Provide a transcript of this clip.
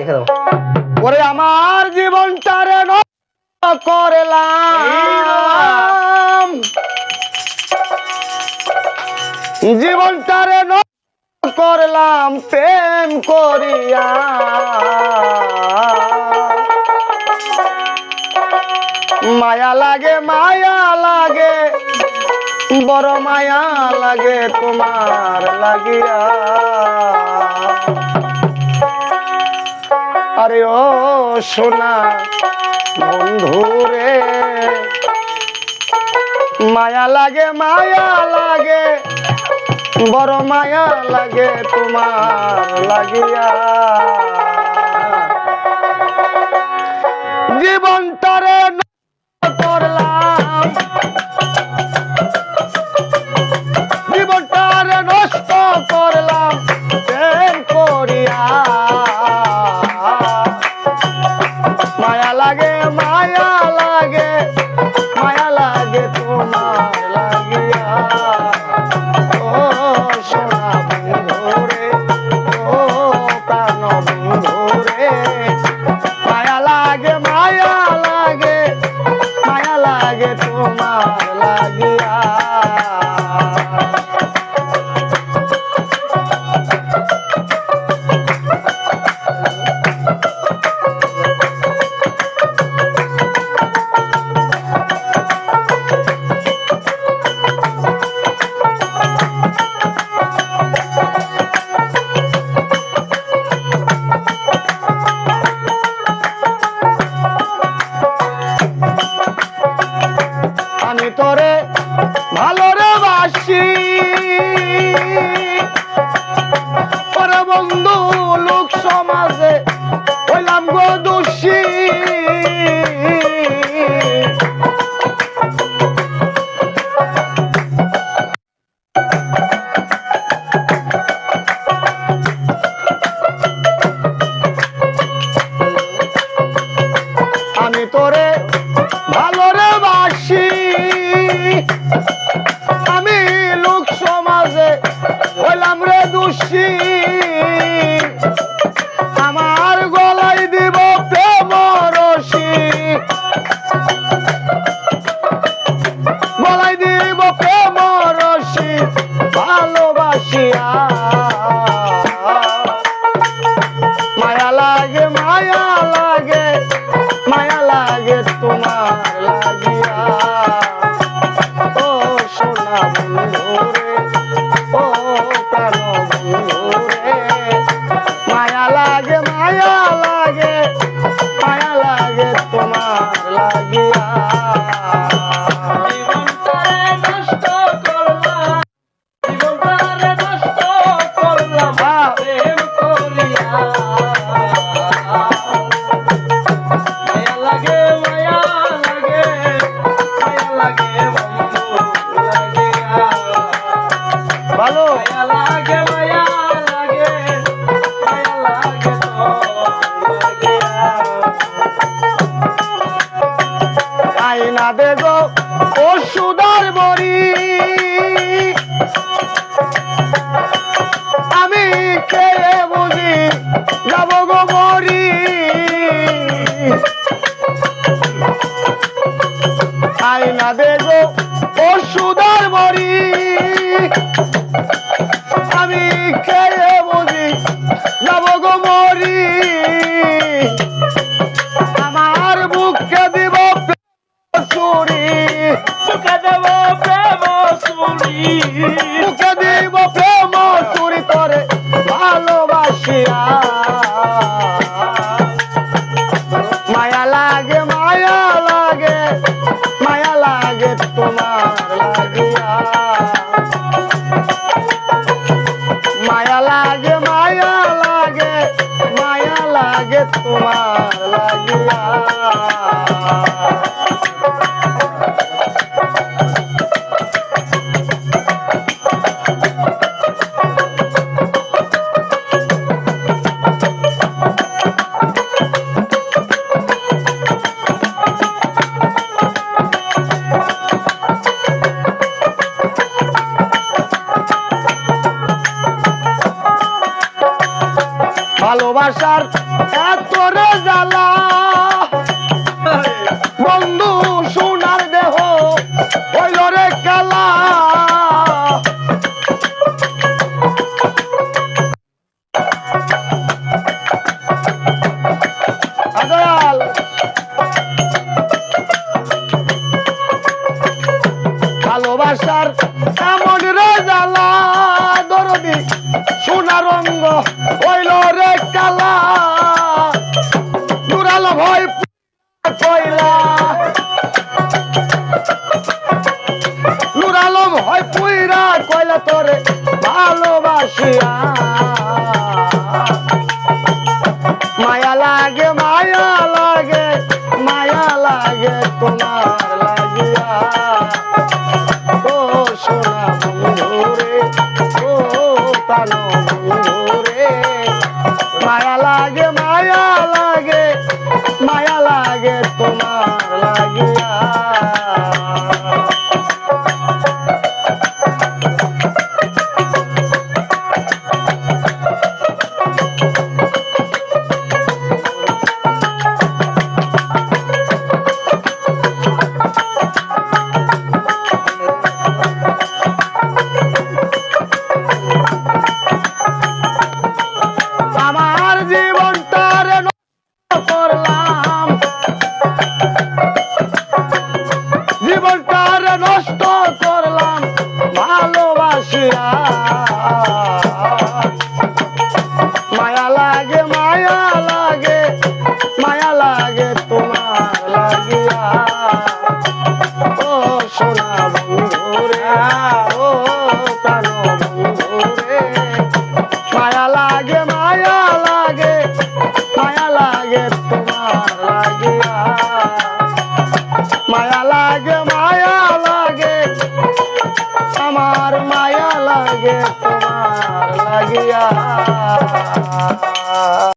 লিখে দাও। ওরে আমার জীবনটারে নষ্ট করলাম, জীবনটারে নষ্ট করলাম প্রেম করিয়া। মায়া লাগে, মায়া লাগে, বড় মায়া লাগে তোমার লাগিয়া। আরে ও সোনা বন্ধুরে, মায়া লাগে, মায়া লাগে, বড় মায়া লাগে তোমার লাগিয়া। জীবনটারে নষ্ট করলাম, জীবনটারে নষ্ট করলাম প্রেম করিয়া। মায়া লাগে, মায়া লাগে, মায়া লাগে তোমার লাগিয়া। ও সোনা বন্ধুরে, ও প্রাণ বন্ধুরে, মায়া লাগে, মায়া লাগে, মায়া লাগে তোমার লাগিয়া। আমি তোরে ভালো রে বাসি, ওরে বন্ধু লোক সমাজে হইলাম গো দোষী। আমি তোরে ভালো রে বাসি, আমি লোক সমাজে হইলাম রে দোষী। আমার গলায় দিব প্রেম রশি, গলায় দিব প্রেম রশি ভালোবাসিয়া। মায়া লাগে, মায়া লাগে, মায়া লাগে তোমার লাগিয়া। ও সোনা বন্ধুরে, ও প্রাণ বন্ধুরে, মায়া লাগে, মায়া লাগে, মায়া লাগে তোমার লাগিয়া। জীবনটারে নষ্ট করলাম, জীবনটারে নষ্ট করলাম প্রেম করিয়া। মায়া লাগে, মায়া লাগে, মায়া লাগে বন্ধু লাগিয়া। ভালো মায়া লাগে, মায়া লাগে, মায়া লাগে তোর লাগিয়া। আইনা দে গো ও সুদার বড়ি, আমি কে বুঝি যাব গো মরি। আইনা দে গো ও সুদার বড়ি, আমি কে বুঝি যাব গো মরি। আমার বুকে দিব চুরি, বুকে দেব প্রেম চুরি, বুকে দিব প্রেম চুরি করে ভালোবাসিয়া। মায়া লাগে, মায়া লাগে, মায়া লাগে তোমার লাগিয়া। মায়া লাগে, মায়া লাগে, মায়া লাগে তোমার লাগিয়া। ভালোবাসার তোরে জ্বালা বন্ধু সোনার দেহ হইল রে কালা আদয়াল ভালোবাসার এমন রে জ্বালা দরদি সোনার রঙ্গ হইল রে কালা দুরাল ভয় কইলা নুর আলম হয় পুইরা কইলা তোরে ভালোবাসিয়া মায়া লাগে মায়া লাগে মায়া লাগে তোমার লাগিয়া ও সোনা বন্ধু রে ও প্রাণ বন্ধু রে মায়া লাগে মায়া লাগে মায়া লাগে তোমার লাগিয়া আমার জীবনটারে নষ্ট করলাম জীবনটারে নষ্ট করলাম ভালোবাসিয়া মায়া লাগে মায়া লাগে মায়া লাগে তোমার লাগিয়া ও সোনা বন্ধু রে ও প্রাণ বন্ধু রে মায়া লাগে মায়া লাগে মায়া লাগে তোমার লাগিয়া মায়া লাগে মায়া লাগে আমার মায়া লাগে তোমার লাগিয়া